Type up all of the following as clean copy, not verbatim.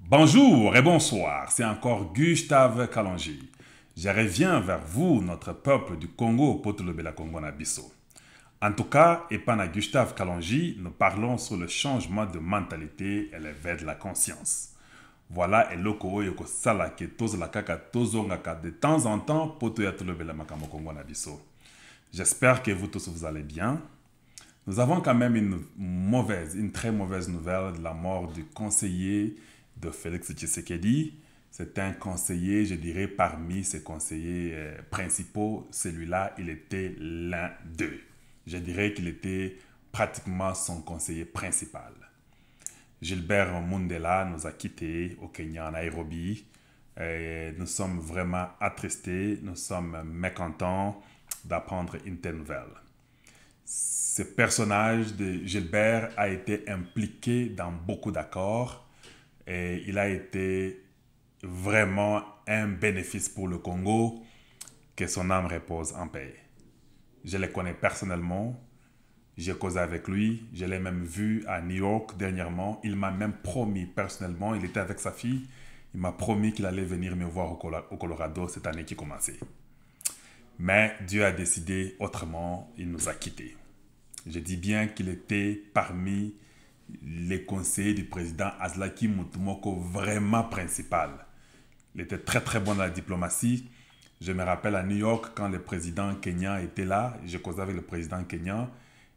Bonjour et bonsoir, c'est encore Gustave Kalonji. Je reviens vers vous, notre peuple du Congo, pour le Bela Congo Nabiso. En tout cas, et pendant Gustave Kalonji, nous parlons sur le changement de mentalité et l'éveil de la conscience. Voilà, et loko yoko sala ke tozo la kaka tozo ngaka de temps en temps pour tout le Bela Makamo Congo Nabiso. J'espère que vous tous vous allez bien. Nous avons quand même une très mauvaise nouvelle de la mort du conseiller de Félix Tshisekedi. C'est un conseiller, je dirais, parmi ses conseillers principaux. Celui-là, il était l'un d'eux. Je dirais qu'il était pratiquement son conseiller principal. Gilbert Mundela nous a quittés au Kenya, à Nairobi. Et nous sommes vraiment attristés, nous sommes mécontents d'apprendre une telle nouvelle. Ce personnage de Gilbert a été impliqué dans beaucoup d'accords et il a été vraiment un bénéfice pour le Congo. Que son âme repose en paix. Je le connais personnellement, j'ai causé avec lui, je l'ai même vu à New York dernièrement. Il m'a même promis personnellement, il était avec sa fille, il m'a promis qu'il allait venir me voir au Colorado cette année qui commençait. Mais Dieu a décidé autrement, il nous a quittés. Je dis bien qu'il était parmi les conseillers du président Azlaki Mutumoko vraiment principal. Il était très très bon dans la diplomatie. Je me rappelle à New York quand le président kenyan était là, je causais avec le président kenyan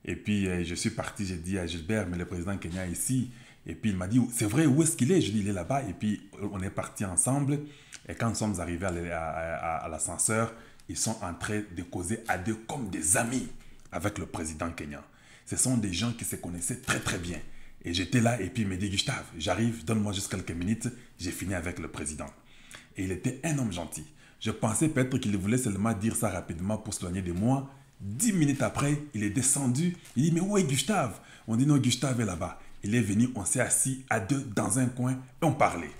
et puis je suis parti, j'ai dit à Gilbert, mais le président kenyan est ici. Et puis il m'a dit, c'est vrai, où est-ce qu'il est? Je dis, il est là-bas. Et puis on est partis ensemble et quand nous sommes arrivés à l'ascenseur, ils sont en train de causer à deux comme des amis avec le président kenyan. Ce sont des gens qui se connaissaient très très bien. Et j'étais là et puis il me dit, Gustave, j'arrive, donne-moi juste quelques minutes, j'ai fini avec le président. Et il était un homme gentil. Je pensais peut-être qu'il voulait seulement dire ça rapidement pour s'éloigner de moi. 10 minutes après, il est descendu. Il dit, mais où est Gustave? On dit, non, Gustave est là-bas. Il est venu, on s'est assis à deux dans un coin et on parlait.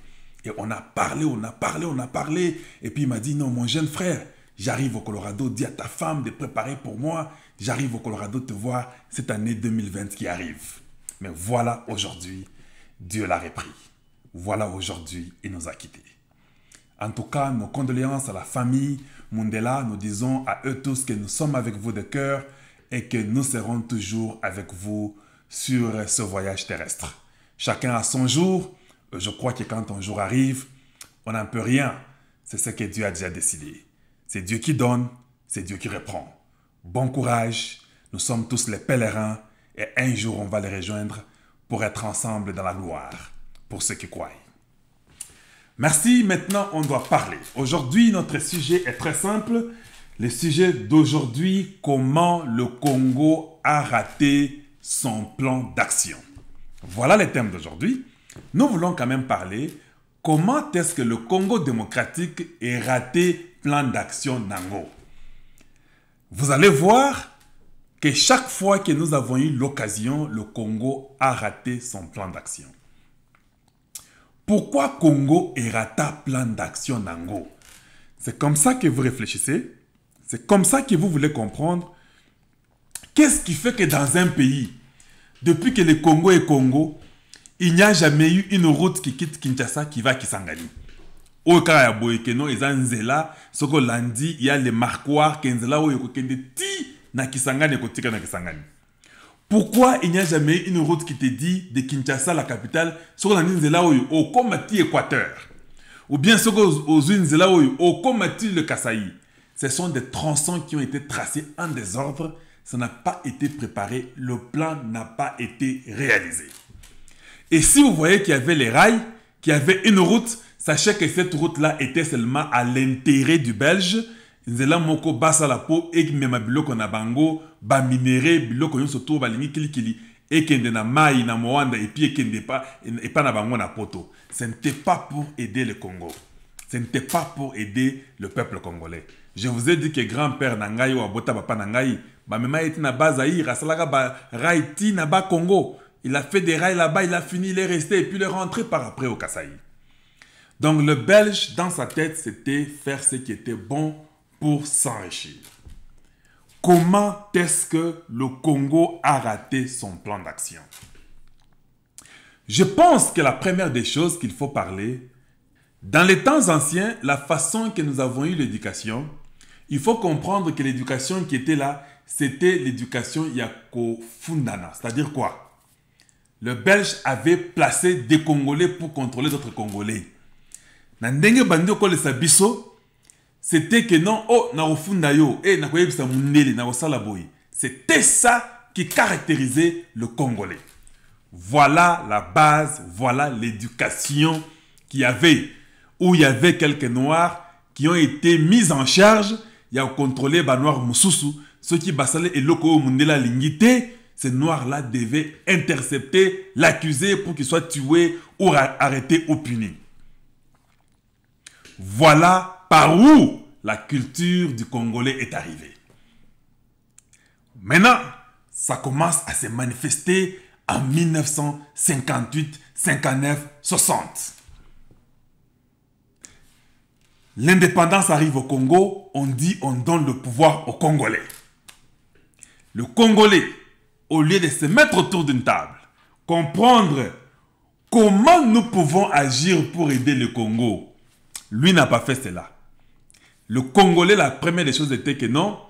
Et on a parlé, on a parlé, on a parlé. Et puis il m'a dit, non, mon jeune frère, j'arrive au Colorado, dis à ta femme de préparer pour moi. J'arrive au Colorado te voir cette année 2020 qui arrive. Mais voilà aujourd'hui, Dieu l'a repris. Voilà aujourd'hui, il nous a quittés. En tout cas, nos condoléances à la famille Mundela. Nous disons à eux tous que nous sommes avec vous de cœur et que nous serons toujours avec vous sur ce voyage terrestre. Chacun a son jour. Je crois que quand ton jour arrive, on n'en peut rien. C'est ce que Dieu a déjà décidé. C'est Dieu qui donne, c'est Dieu qui reprend. Bon courage, nous sommes tous les pèlerins et un jour on va les rejoindre pour être ensemble dans la gloire, pour ceux qui croient. Merci, maintenant on doit parler. Aujourd'hui, notre sujet est très simple. Le sujet d'aujourd'hui, comment le Congo a raté son plan d'action. Voilà le thème d'aujourd'hui. Nous voulons quand même parler comment est-ce que le Congo démocratique est raté plan d'action Nango. Vous allez voir que chaque fois que nous avons eu l'occasion, le Congo a raté son plan d'action. Pourquoi Congo est raté plan d'action Nango? C'est comme ça que vous réfléchissez. C'est comme ça que vous voulez comprendre. Qu'est-ce qui fait que dans un pays, depuis que le Congo est Congo, il n'y a jamais eu une route qui quitte Kinshasa qui va à Kisangani? Au cas ya boyekeno eza nzela soko landi il y a les marquoirs kenzela oyo kokende ti na Kisangani kotika na Kisangani. Pourquoi il n'y a jamais une route qui te dit de Kinshasa la capitale soko landi nzela oyo au komati Équateur ou bien soko aux nzela oyo au komati le Kasaï? Ce sont des tronçons qui ont été tracés en désordre, ça n'a pas été préparé, le plan n'a pas été réalisé. Et si vous voyez qu'il y avait les rails, qu'il y avait une route, sachez que cette route-là était seulement à l'intérêt du Belge. Nzela moko basa la po et mema biloko na bango ba minéré biloko nyonso to ba lingi kilikili et kende na mai na moanda et puis kende pas et pas na bango na poto. Ce n'était pas pour aider le Congo. Ce n'était pas pour aider le peuple congolais. Je vous ai dit que grand-père Nangaï ou abota papa Nangaï ba mema était na Bazaïr asalaka ba raiti na ba Congo. Il a fait des rails là-bas, il a fini, il est resté et puis il est rentré par après au Kasaï. Donc le Belge, dans sa tête, c'était faire ce qui était bon pour s'enrichir. Comment est-ce que le Congo a raté son plan d'action? Je pense que la première des choses qu'il faut parler, dans les temps anciens, la façon que nous avons eu l'éducation, il faut comprendre que l'éducation qui était là, c'était l'éducation Yako Fundana. C'est-à-dire quoi? Le Belge avait placé des Congolais pour contrôler d'autres Congolais. Nandenge bandi okole sabiso, c'était que non, oh, na ofunda yo, na koyebisa mundele, na osala boy. C'était ça qui caractérisait le Congolais. Voilà la base, voilà l'éducation qu'il y avait. Où il y avait quelques Noirs qui ont été mis en charge, il y a contrôlé les Noirs Moussousou, ceux qui basalaient et loko mundela lingité. Ces Noirs-là devaient intercepter l'accusé pour qu'il soit tué ou arrêté ou puni. Voilà par où la culture du Congolais est arrivée. Maintenant, ça commence à se manifester en 1958, 59, 60. L'indépendance arrive au Congo, on dit on donne le pouvoir aux Congolais. Le Congolais, au lieu de se mettre autour d'une table, comprendre comment nous pouvons agir pour aider le Congo, lui n'a pas fait cela. Le Congolais, la première des choses était que non,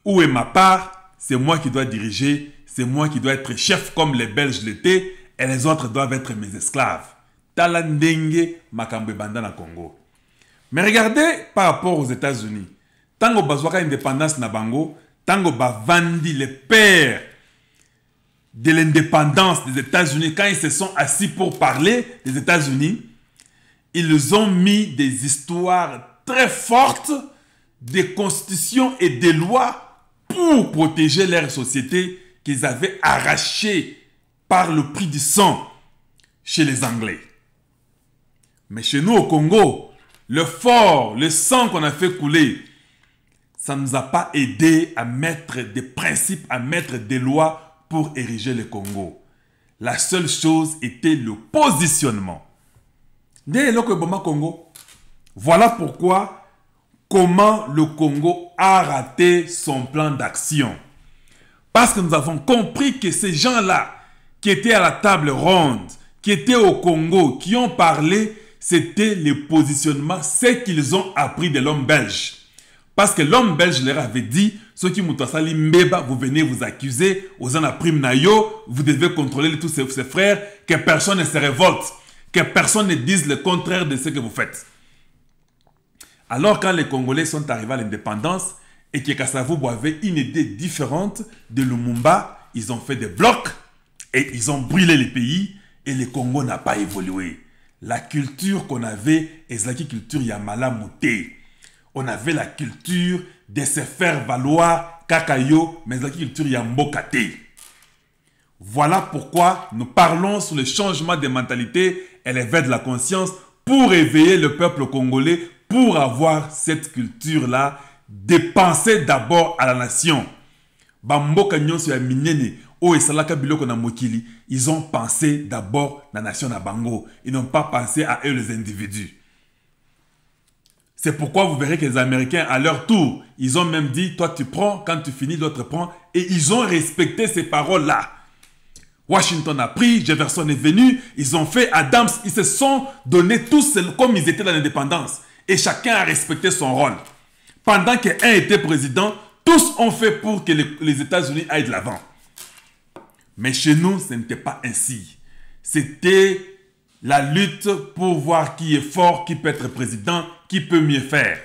où est ma part? C'est moi qui dois diriger, c'est moi qui dois être chef comme les Belges l'étaient, et les autres doivent être mes esclaves. Talandenge makambe banda na Congo. Mais regardez par rapport aux États-Unis. Tango bazwaka indépendance na bango, tango bavandi les pères de l'indépendance des États-Unis, quand ils se sont assis pour parler des États-Unis, ils ont mis des histoires très fortes, des constitutions et des lois pour protéger leur société qu'ils avaient arrachée par le prix du sang chez les Anglais. Mais chez nous au Congo, le sang qu'on a fait couler, ça ne nous a pas aidé à mettre des principes, à mettre des lois pour ériger le Congo. La seule chose était le positionnement. Voilà pourquoi, comment le Congo a raté son plan d'action. Parce que nous avons compris que ces gens-là, qui étaient à la table ronde, qui étaient au Congo, qui ont parlé, c'était les positionnements, ce qu'ils ont appris de l'homme belge. Parce que l'homme belge leur avait dit, ceux qui m'outasali mbeba, vous venez vous accuser, aux en prime nayo, vous devez contrôler tous ces frères, que personne ne se révolte, que personne ne dise le contraire de ce que vous faites. Alors quand les Congolais sont arrivés à l'indépendance, et que Kasavubu avait une idée différente de Lumumba, ils ont fait des blocs, et ils ont brûlé les pays, et le Congo n'a pas évolué. La culture qu'on avait, est la culture Yamala Mouté. On avait la culture de se faire valoir Kakayo, mais la culture Yambokate. Voilà pourquoi nous parlons sur le changement de mentalité et l'éveil de la conscience pour éveiller le peuple congolais, pour avoir cette culture-là, de penser d'abord à la nation. Bamboka nyonso ya minene, o esalaka biloko na mokili, ils ont pensé d'abord la nation na bango. Ils n'ont pas pensé à eux les individus. C'est pourquoi vous verrez que les Américains, à leur tour, ils ont même dit, toi tu prends, quand tu finis, l'autre prend. Et ils ont respecté ces paroles-là. Washington a pris, Jefferson est venu, ils ont fait Adams, ils se sont donnés tous comme ils étaient dans l'indépendance. Et chacun a respecté son rôle. Pendant qu'un était président, tous ont fait pour que les États-Unis aillent de l'avant. Mais chez nous, ce n'était pas ainsi. C'était la lutte pour voir qui est fort, qui peut être président, qui peut mieux faire.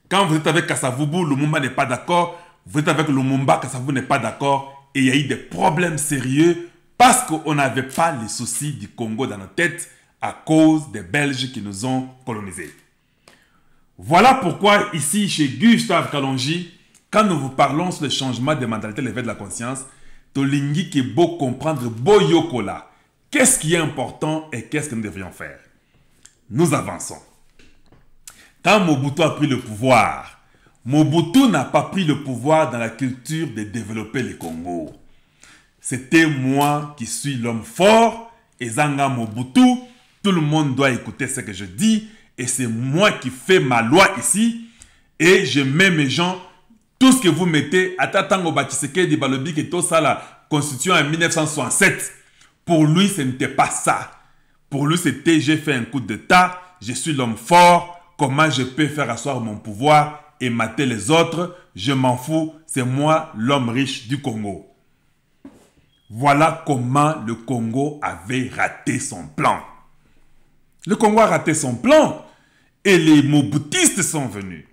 Quand vous êtes avec Kasavubu, Lumumba n'est pas d'accord. Vous êtes avec Lumumba, Kasavubu n'est pas d'accord. Et il y a eu des problèmes sérieux parce qu'on n'avait pas les soucis du Congo dans nos têtes à cause des Belges qui nous ont colonisés. Voilà pourquoi ici, chez Gustave Kalonji, quand nous vous parlons sur le changement de mentalité, l'éveil de la conscience, Tolingi qui est beau comprendre Boyokola. Qu'est-ce qui est important et qu'est-ce que nous devrions faire? Nous avançons. Quand Mobutu a pris le pouvoir, Mobutu n'a pas pris le pouvoir dans la culture de développer le Congo. C'était moi qui suis l'homme fort, et Zanga Mobutu, tout le monde doit écouter ce que je dis, et c'est moi qui fais ma loi ici, et je mets mes gens, tout ce que vous mettez, Atatango Batiseke di Balobi, qui est tout ça la constitution en 1967, Pour lui, ce n'était pas ça. Pour lui, c'était j'ai fait un coup d'État, je suis l'homme fort, comment je peux faire asseoir mon pouvoir et mater les autres, je m'en fous, c'est moi l'homme riche du Congo. Voilà comment le Congo avait raté son plan. Le Congo a raté son plan et les mobutistes sont venus.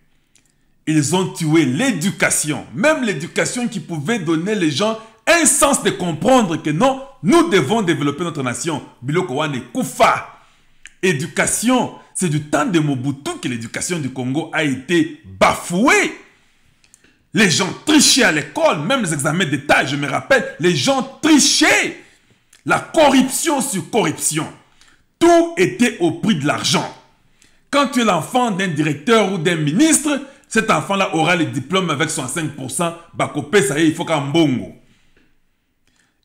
Ils ont tué l'éducation, même l'éducation qui pouvait donner les gens un sens de comprendre que non, nous devons développer notre nation. Biloko wane kufa. Éducation, c'est du temps de Mobutu que l'éducation du Congo a été bafouée. Les gens trichaient à l'école, même les examens d'État, je me rappelle, les gens trichaient. La corruption sur corruption. Tout était au prix de l'argent. Quand tu es l'enfant d'un directeur ou d'un ministre, cet enfant-là aura le diplôme avec 65%, bakopé, ça y est, il faut qu'un bongo.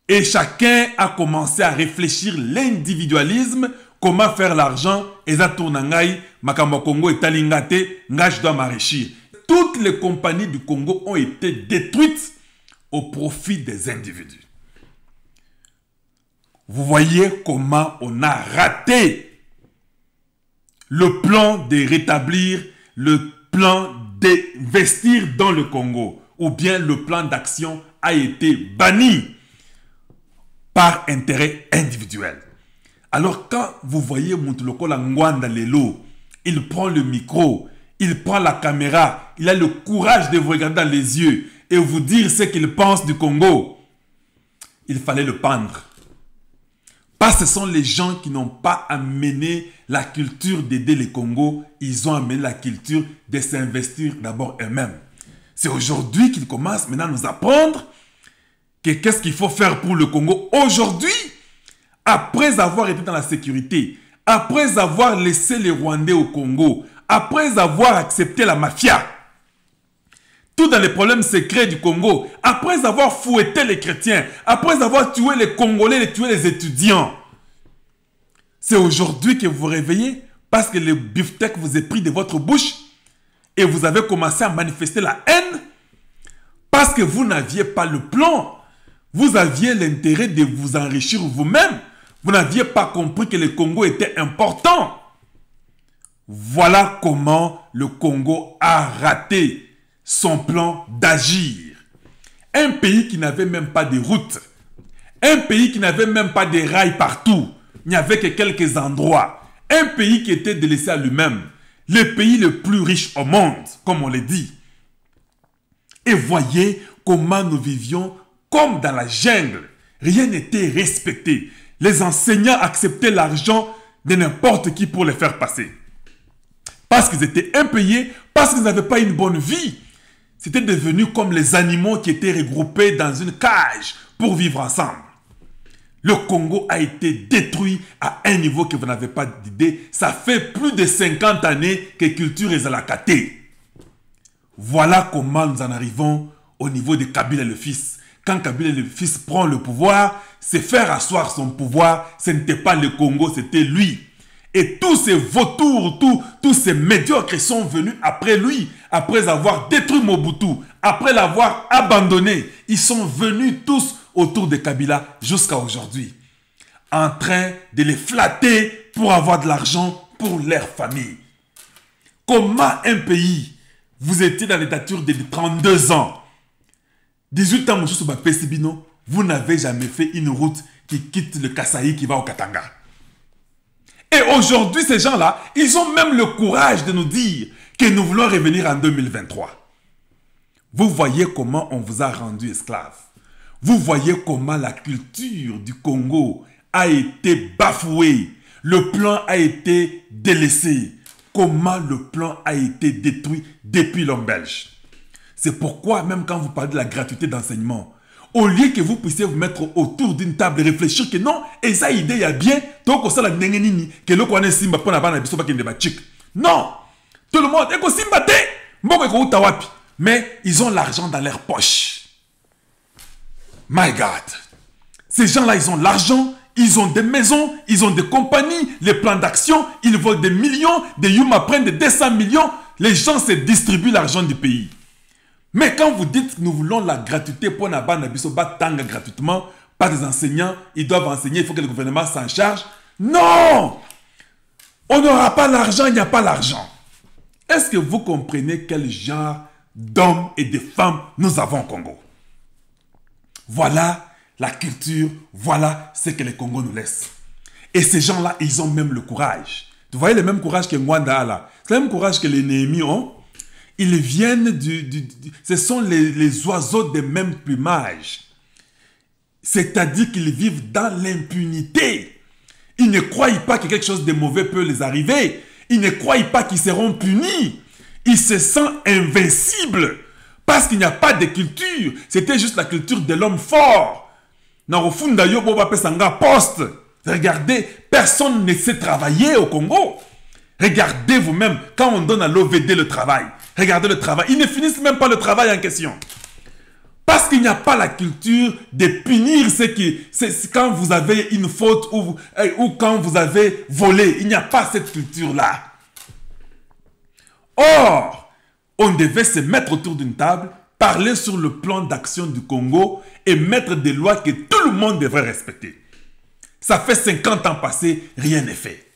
Et chacun a commencé à réfléchir l'individualisme, comment faire l'argent, et ça tourne en Ngaï, Makambo Congo et Talingate, je dois m'enrichir. Toutes les compagnies du Congo ont été détruites au profit des individus. Vous voyez comment on a raté le plan de rétablir, le plan d'investir dans le Congo, ou bien le plan d'action a été banni par intérêt individuel. Alors quand vous voyez Moutuloko Ngwanda Lelo, il prend le micro, il prend la caméra, il a le courage de vous regarder dans les yeux et vous dire ce qu'il pense du Congo, il fallait le pendre. Parce que ce sont les gens qui n'ont pas amené la culture d'aider le Congo, ils ont amené la culture de s'investir d'abord eux-mêmes. C'est aujourd'hui qu'ils commencent maintenant à nous apprendre qu'est-ce qu'il faut faire pour le Congo aujourd'hui, après avoir été dans la sécurité, après avoir laissé les Rwandais au Congo, après avoir accepté la mafia, tout dans les problèmes secrets du Congo, après avoir fouetté les chrétiens, après avoir tué les Congolais, tué les étudiants. C'est aujourd'hui que vous vous réveillez parce que le beefsteak vous est pris de votre bouche et vous avez commencé à manifester la haine parce que vous n'aviez pas le plan. Vous aviez l'intérêt de vous enrichir vous-même. Vous n'aviez pas compris que le Congo était important. Voilà comment le Congo a raté son plan d'agir. Un pays qui n'avait même pas de route. Un pays qui n'avait même pas de rails partout. Il n'y avait que quelques endroits. Un pays qui était délaissé à lui-même. Le pays le plus riche au monde, comme on le dit. Et voyez comment nous vivions comme dans la jungle. Rien n'était respecté. Les enseignants acceptaient l'argent de n'importe qui pour les faire passer. Parce qu'ils étaient impayés, parce qu'ils n'avaient pas une bonne vie. C'était devenu comme les animaux qui étaient regroupés dans une cage pour vivre ensemble. Le Congo a été détruit à un niveau que vous n'avez pas d'idée. Ça fait plus de 50 années que culture est à la caté. Voilà comment nous en arrivons au niveau de Kabila le fils. Quand Kabila le fils prend le pouvoir, c'est faire asseoir son pouvoir. Ce n'était pas le Congo, c'était lui. Et tous ces vautours, tous ces médiocres sont venus après lui, après avoir détruit Mobutu, après l'avoir abandonné. Ils sont venus tous autour de Kabila jusqu'à aujourd'hui, en train de les flatter pour avoir de l'argent pour leur famille. Comment un pays, vous étiez dans l'état de 32 ans, 18 ans, vous n'avez jamais fait une route qui quitte le Kasaï qui va au Katanga. Et aujourd'hui, ces gens-là, ils ont même le courage de nous dire que nous voulons revenir en 2023. Vous voyez comment on vous a rendu esclaves. Vous voyez comment la culture du Congo a été bafouée. Le plan a été délaissé. Comment le plan a été détruit depuis l'homme belge. C'est pourquoi, même quand vous parlez de la gratuité d'enseignement, au lieu que vous puissiez vous mettre autour d'une table et réfléchir que non, et ça idée il y a bien, donc ça la nengenini, que le koane simba pour na bana biso ba kende ba chik. Non, tout le monde est simba te, mboko ko utawapi, mais ils ont l'argent dans leur poche. My God, ces gens-là ils ont l'argent, ils ont des maisons, ils ont des compagnies, les plans d'action, ils volent des millions, des Yuma prennent des 200 millions, les gens se distribuent l'argent du pays. Mais quand vous dites que nous voulons la gratuité pour Nabana Bisoba Tanga gratuitement, pas des enseignants, ils doivent enseigner, il faut que le gouvernement s'en charge. Non! On n'aura pas l'argent, il n'y a pas l'argent. Est-ce que vous comprenez quel genre d'hommes et de femmes nous avons au Congo? Voilà la culture, voilà ce que le Congo nous laisse. Et ces gens-là, ils ont même le courage. Vous voyez le même courage que Mwanda a là. C'est le même courage que les Néhémis ont. Ils viennent ce sont les oiseaux de même plumage. C'est-à-dire qu'ils vivent dans l'impunité. Ils ne croient pas que quelque chose de mauvais peut les arriver. Ils ne croient pas qu'ils seront punis. Ils se sentent invincibles. Parce qu'il n'y a pas de culture. C'était juste la culture de l'homme fort. Regardez, personne ne sait travailler au Congo. Regardez vous-même, quand on donne à l'OVD le travail, regardez le travail, ils ne finissent même pas le travail en question. Parce qu'il n'y a pas la culture de punir c'est quand vous avez une faute ou quand vous avez volé. Il n'y a pas cette culture-là. Or, on devait se mettre autour d'une table, parler sur le plan d'action du Congo et mettre des lois que tout le monde devrait respecter. Ça fait 50 ans passés, rien n'est fait.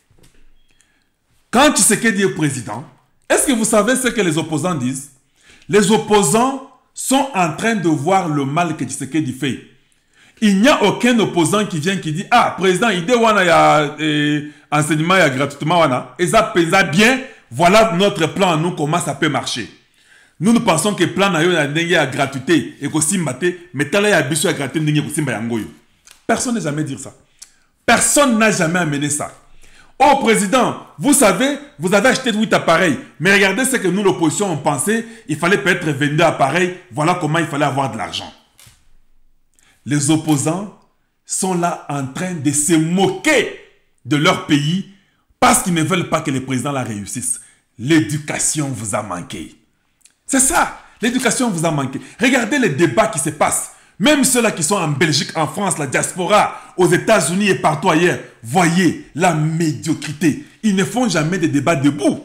Quand Tshisekedi est président, est-ce que vous savez ce que les opposants disent? Les opposants sont en train de voir le mal que Tshisekedi fait. Il n'y a aucun opposant qui vient qui dit « Ah, président, idée wana ya enseignement ya gratuitement wana, et ça pesa bien, voilà notre plan à nous, comment ça peut marcher. » Nous pensons que le plan na ya gratuité et qu'aussi mbate, mais tala ya biso ya gratuité ndenge kosimba yangoyo. Personne n'a jamais dit ça. Personne n'a jamais amené ça. Oh président, vous savez, vous avez acheté 8 appareils, mais regardez ce que nous l'opposition on pensait, il fallait peut-être 22 appareils, voilà comment il fallait avoir de l'argent. Les opposants sont là en train de se moquer de leur pays parce qu'ils ne veulent pas que le président la réussisse. L'éducation vous a manqué. C'est ça, l'éducation vous a manqué. Regardez les débats qui se passent. Même ceux-là qui sont en Belgique, en France, la diaspora, aux États-Unis et partout ailleurs, voyez la médiocrité. Ils ne font jamais des débats debout.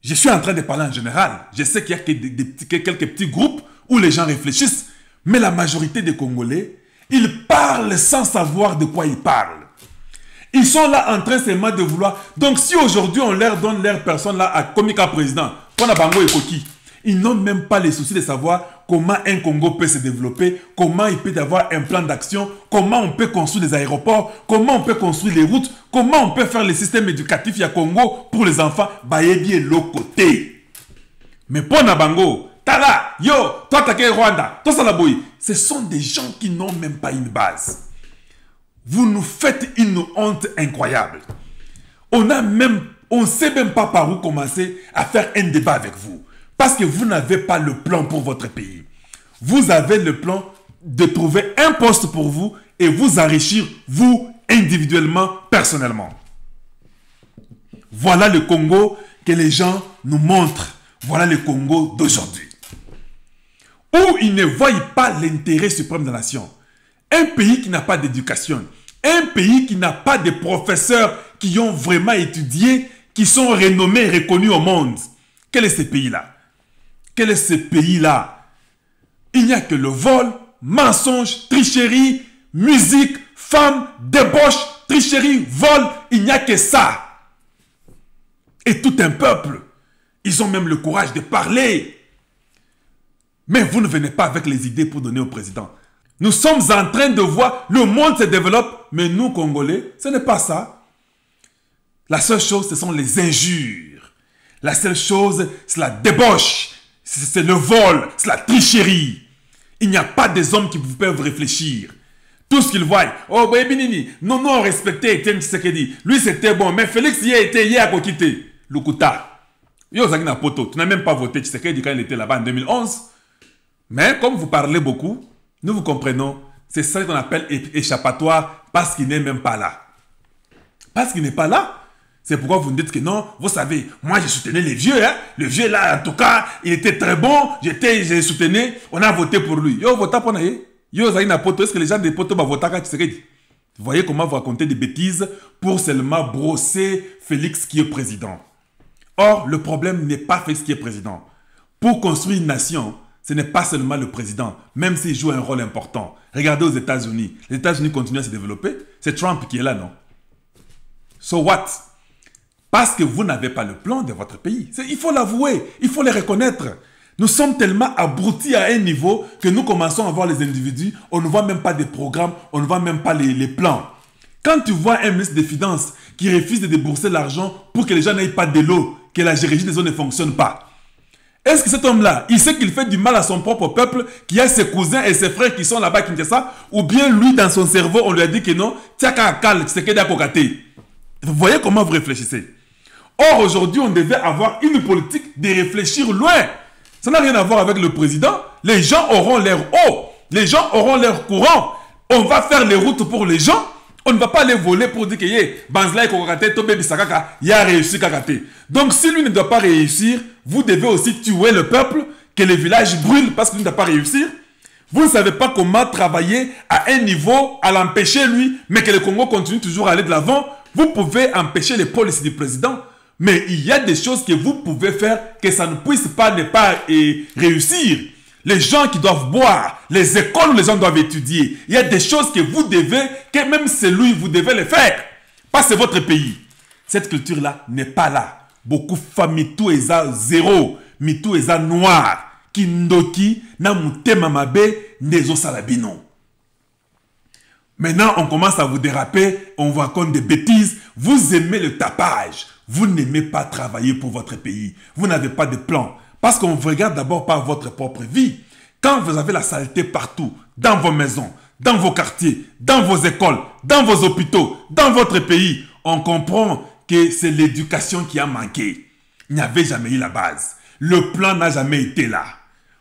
Je suis en train de parler en général. Je sais qu'il y a quelques petits groupes où les gens réfléchissent. Mais la majorité des Congolais, ils parlent sans savoir de quoi ils parlent. Ils sont là en train seulement de vouloir... Donc si aujourd'hui on leur donne leur personne là à Komika président, qu'on a Bango et Koki, ils n'ont même pas les soucis de savoir comment un Congo peut se développer, comment il peut y avoir un plan d'action, comment on peut construire des aéroports, comment on peut construire les routes, comment on peut faire le système éducatif à Congo pour les enfants, bayebi l'autre côté. Mais pour Nabango, Tala, yo, toi t'as Rwanda, toi Salaboui, ce sont des gens qui n'ont même pas une base. Vous nous faites une honte incroyable. On ne sait même pas par où commencer à faire un débat avec vous. Parce que vous n'avez pas le plan pour votre pays. Vous avez le plan de trouver un poste pour vous et vous enrichir, vous, individuellement, personnellement. Voilà le Congo que les gens nous montrent. Voilà le Congo d'aujourd'hui. Où ils ne voient pas l'intérêt suprême de la nation. Un pays qui n'a pas d'éducation. Un pays qui n'a pas de professeurs qui ont vraiment étudié, qui sont renommés et reconnus au monde. Quel est ce pays-là? Quel est ce pays-là? Il n'y a que le vol, mensonge, tricherie, musique, femmes, débauche, tricherie, vol. Il n'y a que ça. Et tout un peuple. Ils ont même le courage de parler. Mais vous ne venez pas avec les idées pour donner au président. Nous sommes en train de voir le monde se développe, mais nous, Congolais, ce n'est pas ça. La seule chose, ce sont les injures. La seule chose, c'est la débauche. C'est le vol, c'est la tricherie. Il n'y a pas des hommes qui peuvent réfléchir. Tout ce qu'ils voient, oh, Bébinini, non, non, respecté Etienne Tshisekedi. Lui, c'était bon, mais Félix y a été, hier à Kokité. Lukuta. Yo, Zagina Poto, tu n'as même pas voté Tshisekedi quand il était là-bas en 2011. Mais comme vous parlez beaucoup, nous vous comprenons. C'est ça qu'on appelle échappatoire parce qu'il n'est même pas là. Parce qu'il n'est pas là. C'est pourquoi vous me dites que non, vous savez, moi j'ai soutenu les vieux, hein. Le vieux là, en tout cas, il était très bon, j'ai soutenu, on a voté pour lui. Yo, vota pour naïe. Yo, Zagina Poto, est-ce que les gens de Poto vont voter quand Tshisekedi? Vous voyez comment vous racontez des bêtises pour seulement brosser Félix qui est président. Or, le problème n'est pas Félix qui est président. Pour construire une nation, ce n'est pas seulement le président, même s'il joue un rôle important. Regardez aux États-Unis. Les États-Unis continuent à se développer. C'est Trump qui est là, non? So what? Parce que vous n'avez pas le plan de votre pays. Il faut l'avouer, il faut le reconnaître. Nous sommes tellement abrutis à un niveau que nous commençons à voir les individus, on ne voit même pas des programmes, on ne voit même pas les plans. Quand tu vois un ministre des Finances qui refuse de débourser l'argent pour que les gens n'aient pas de l'eau, que la gérégie des eaux ne fonctionne pas, est-ce que cet homme-là, il sait qu'il fait du mal à son propre peuple, qu'il y a ses cousins et ses frères qui sont là-bas à Kinshasa, ou bien lui, dans son cerveau, on lui a dit que non, tiens qu'à calme, c'est que d'à. Vous voyez comment vous réfléchissez? Or, aujourd'hui, on devait avoir une politique de réfléchir loin. Ça n'a rien à voir avec le président. Les gens auront l'air haut. Les gens auront l'air courant. On va faire les routes pour les gens. On ne va pas les voler pour dire que Banzla et Kokakate, Tobe Bisakaka, il a réussi Kakate. Donc, si lui ne doit pas réussir, vous devez aussi tuer le peuple, que les villages brûlent parce qu'il ne doit pas réussir. Vous ne savez pas comment travailler à un niveau à l'empêcher lui, mais que le Congo continue toujours à aller de l'avant. Vous pouvez empêcher les policies du président. Mais il y a des choses que vous pouvez faire que ça ne puisse pas ne pas réussir. Les gens qui doivent boire, les écoles où les gens doivent étudier. Il y a des choses que vous devez, que même c'est lui, vous devez les faire. Pas c'est votre pays. Cette culture-là n'est pas là. Beaucoup de mitou eza zéro, mitou eza noir. Kindoki na mutema mabe nezo salabino. Maintenant, on commence à vous déraper, on vous raconte des bêtises. Vous aimez le tapage. Vous n'aimez pas travailler pour votre pays. Vous n'avez pas de plan. Parce qu'on vous regarde d'abord par votre propre vie. Quand vous avez la saleté partout, dans vos maisons, dans vos quartiers, dans vos écoles, dans vos hôpitaux, dans votre pays, on comprend que c'est l'éducation qui a manqué. Il n'y avait jamais eu la base. Le plan n'a jamais été là.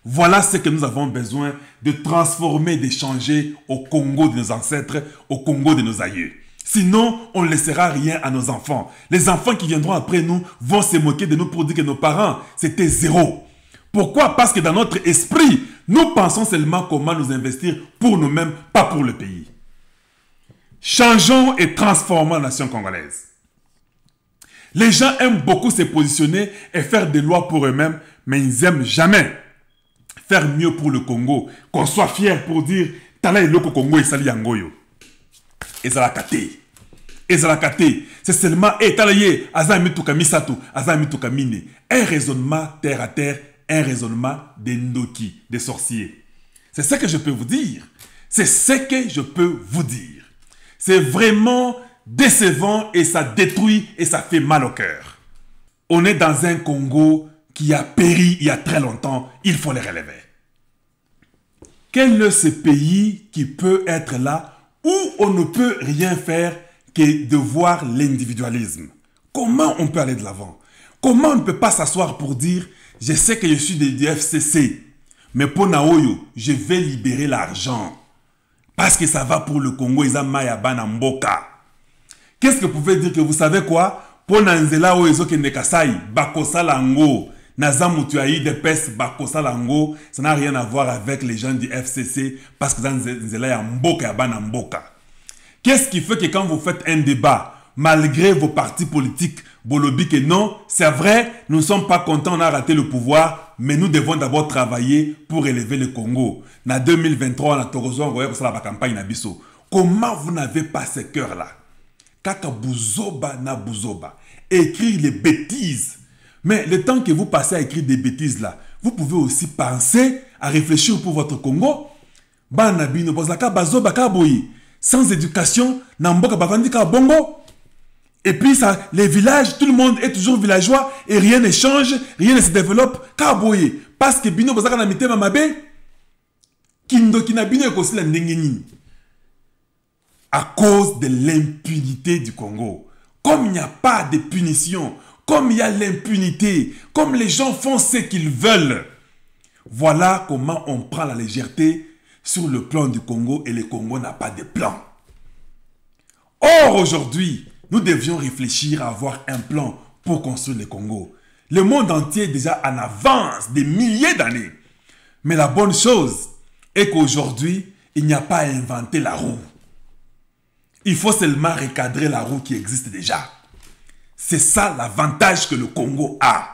Voilà ce que nous avons besoin de transformer, de changer au Congo de nos ancêtres, au Congo de nos aïeux. Sinon, on ne laissera rien à nos enfants. Les enfants qui viendront après nous vont se moquer de nous pour dire que nos parents, c'était zéro. Pourquoi? Parce que dans notre esprit, nous pensons seulement comment nous investir pour nous-mêmes, pas pour le pays. Changeons et transformons la nation congolaise. Les gens aiment beaucoup se positionner et faire des lois pour eux-mêmes, mais ils n'aiment jamais faire mieux pour le Congo. Qu'on soit fier pour dire « Tala et loko Congo et sali yangoyo ». Ezalakate. Ezalakate. C'est seulement « Etalaye, azami tukamisato, azami tukamine ». Un raisonnement terre à terre, un raisonnement des ndoki, des sorciers. C'est ce que je peux vous dire. C'est ce que je peux vous dire. C'est vraiment décevant et ça détruit et ça fait mal au cœur. On est dans un Congo qui a péri il y a très longtemps. Il faut les relever. Quel est ce pays qui peut être là où on ne peut rien faire que de voir l'individualisme? Comment on peut aller de l'avant? Comment on ne peut pas s'asseoir pour dire « Je sais que je suis du FCC, mais pour Naoyo, je vais libérer l'argent. Parce que ça va pour le Congo, ils ont Mayabana Mboka. » Qu'est-ce que vous pouvez dire que vous savez quoi? Pour Nanzela Oezo Kendekasai, Bakosa Lango, Nazamutuaï de PES, Bakosa Lango, ça n'a rien à voir avec les gens du FCC parce que Nanzela ya Mboka Yabana Mboka. Qu'est-ce qui fait que quand vous faites un débat, malgré vos partis politiques, Bolobi que non, c'est vrai, nous ne sommes pas contents, on a raté le pouvoir, mais nous devons d'abord travailler pour élever le Congo. En 2023, on a Torozo, on a la campagne Nabiso. Comment vous n'avez pas ce cœur-là? Kaka Bouzoba na Bouzoba. Écrire les bêtises. Mais le temps que vous passez à écrire des bêtises là, vous pouvez aussi penser à réfléchir pour votre Congo. Banabino, Bozaka, Bazoba, Kaboyi. Sans éducation, Namboka, Bavandika, Bongo. Et puis ça, les villages, tout le monde est toujours villageois et rien ne change, rien ne se développe. Kaboyi. Parce que Bino, Bozaka, Namite, Mamabe. Kindo, Kinabino, et aussi la Ndengeni. À cause de l'impunité du Congo. Comme il n'y a pas de punition, comme il y a l'impunité, comme les gens font ce qu'ils veulent, voilà comment on prend la légèreté sur le plan du Congo et le Congo n'a pas de plan. Or, aujourd'hui, nous devions réfléchir à avoir un plan pour construire le Congo. Le monde entier est déjà en avance des milliers d'années. Mais la bonne chose est qu'aujourd'hui, il n'y a pas à inventer la roue. Il faut seulement recadrer la roue qui existe déjà. C'est ça l'avantage que le Congo a.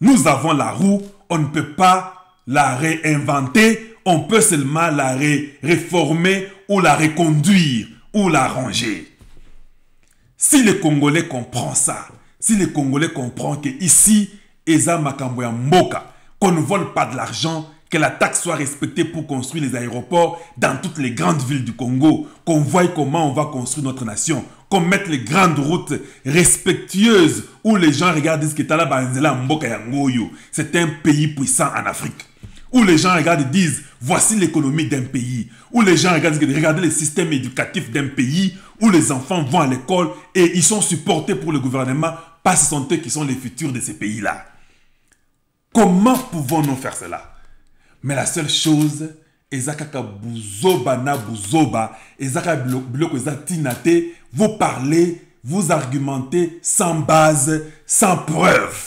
Nous avons la roue, on ne peut pas la réinventer, on peut seulement la réformer ou la reconduire ou la ranger. Si les Congolais comprennent ça, si les Congolais comprennent que ici, Eza Makambo ya Mboka, qu'on ne vole pas de l'argent, que la taxe soit respectée pour construire les aéroports dans toutes les grandes villes du Congo, qu'on voie comment on va construire notre nation, qu'on mette les grandes routes respectueuses où les gens regardent et disent que Tala Banzela Mboka ya Ngoyo, c'est un pays puissant en Afrique. Où les gens regardent et disent, voici l'économie d'un pays. Où les gens regardent et disent, regardez le système éducatif d'un pays, où les enfants vont à l'école et ils sont supportés pour le gouvernement, parce que ce sont eux qui sont les futurs de ces pays-là. Comment pouvons-nous faire cela? Mais la seule chose, ezakaka buzoba na buzoba, ezaka biloko ezatinate, vous parlez, vous argumentez sans base, sans preuve.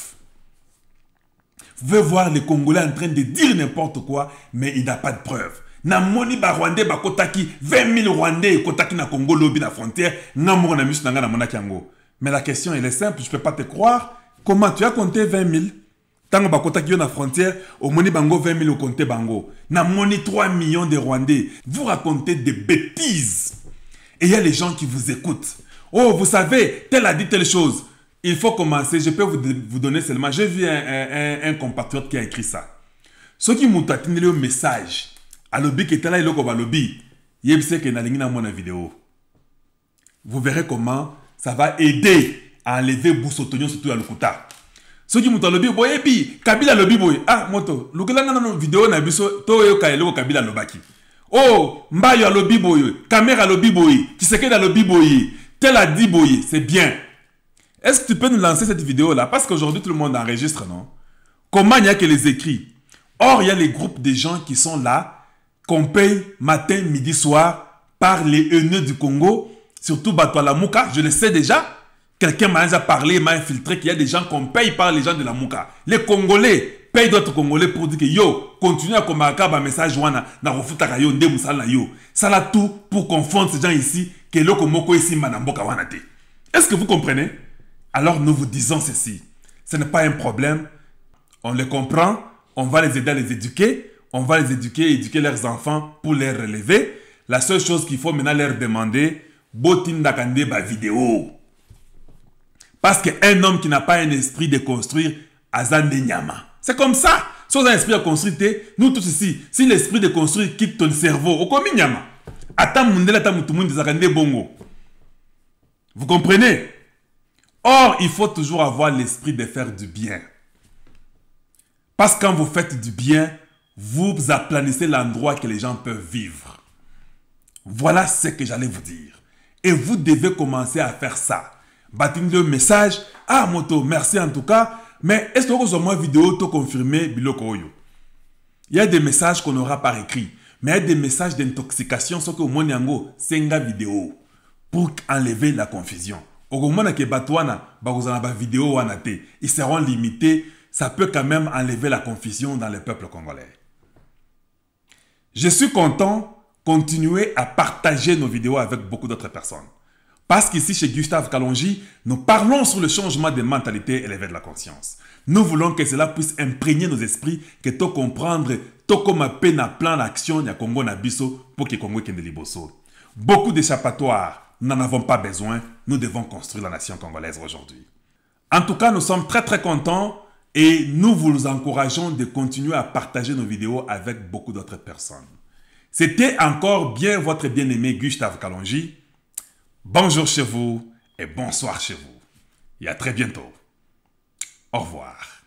Vous pouvez voir les Congolais en train de dire n'importe quoi, mais il n'a pas de preuve. Na moni ba Rwandais ba kotaki 20 000 Rwandais kotaki na Congo lobi na frontière, na moko na misu na monaki yango. Mais la question elle est simple, je ne peux pas te croire. Comment tu as compté 20 000? Tango ba kotaki yo na frontière, au moni bango 20 000 au compté bango. Na moni 3 millions de Rwandais. Vous racontez des bêtises. Et il y a les gens qui vous écoutent. Oh, vous savez, tel a dit telle chose. Il faut commencer, je peux vous donner seulement, j'ai vu un compatriote qui a écrit ça. Ceux qui m'ont atteint le message, à l'objet qui était là, il y a lobby, il y a mon vidéo. Vous verrez comment ça va aider à enlever Boussotonio surtout à l'Okuta. Ceux qui m'ont lobby, boy, et puis, Kabila lobby, boy. Ah, moto, l'Okuta n'a pas vidéo, n'a pas to yo kaelo Kabila lobaki. Oh, Mbayo a lobby, boy, Kamera lobby, boy, Tshisekedi a lobby, boy, tel a dit, boy, c'est bien. Est-ce que tu peux nous lancer cette vidéo-là? Parce qu'aujourd'hui, tout le monde enregistre, non? Comment il n'y a que les écrits? Or, il y a les groupes de gens qui sont là, qu'on paye matin, midi, soir, par les haineux du Congo, surtout Batouala Mouka, je le sais déjà. Quelqu'un m'a déjà parlé, m'a infiltré qu'il y a des gens qu'on paye par les gens de la Mouka. Les Congolais payent d'autres Congolais pour dire que yo, continue à commander un message wana na refutaka yo nde musala yo. Ça là tout pour confondre ces gens ici que le Komoko ici manamboka wanate. Est-ce que vous comprenez? Alors nous vous disons ceci, ce n'est pas un problème, on les comprend, on va les aider à les éduquer, on va les éduquer leurs enfants pour les relever. La seule chose qu'il faut maintenant leur demander, botin dakande ba vidéo. Parce qu'un homme qui n'a pas un esprit de construire, azande nyama. C'est comme ça. Si vous avez un esprit de construire, nous tous ici, si l'esprit de construire quitte ton cerveau, au komi nyama. Ata mundela ata mutumundi zakande bongo. Vous comprenez? Or, il faut toujours avoir l'esprit de faire du bien. Parce que quand vous faites du bien, vous aplanissez l'endroit que les gens peuvent vivre. Voilà ce que j'allais vous dire. Et vous devez commencer à faire ça. Bâtir le message. Ah, moto, merci en tout cas. Mais est-ce que vous avez une vidéo tout confirmé biloko oyo? Il y a des messages qu'on aura par écrit. Mais il y a des messages d'intoxication. Ce que vous avez c'est une vidéo. Pour enlever la confusion. Ils seront limités. Ça peut quand même enlever la confusion dans le peuple congolais. Je suis content de continuer à partager nos vidéos avec beaucoup d'autres personnes. Parce qu'ici, chez Gustave Kalonji, nous parlons sur le changement de mentalité et l'éveil de la conscience. Nous voulons que cela puisse imprégner nos esprits, que tout comprendre, tout comme un plan d'action, ya Congo na biso pour que Congo kende liboso. Beaucoup d'échappatoires. Nous n'en avons pas besoin, nous devons construire la nation congolaise aujourd'hui. En tout cas, nous sommes très contents et nous vous encourageons de continuer à partager nos vidéos avec beaucoup d'autres personnes. C'était encore bien votre bien-aimé Gustave Kalonji. Bonjour chez vous et bonsoir chez vous. Et à très bientôt. Au revoir.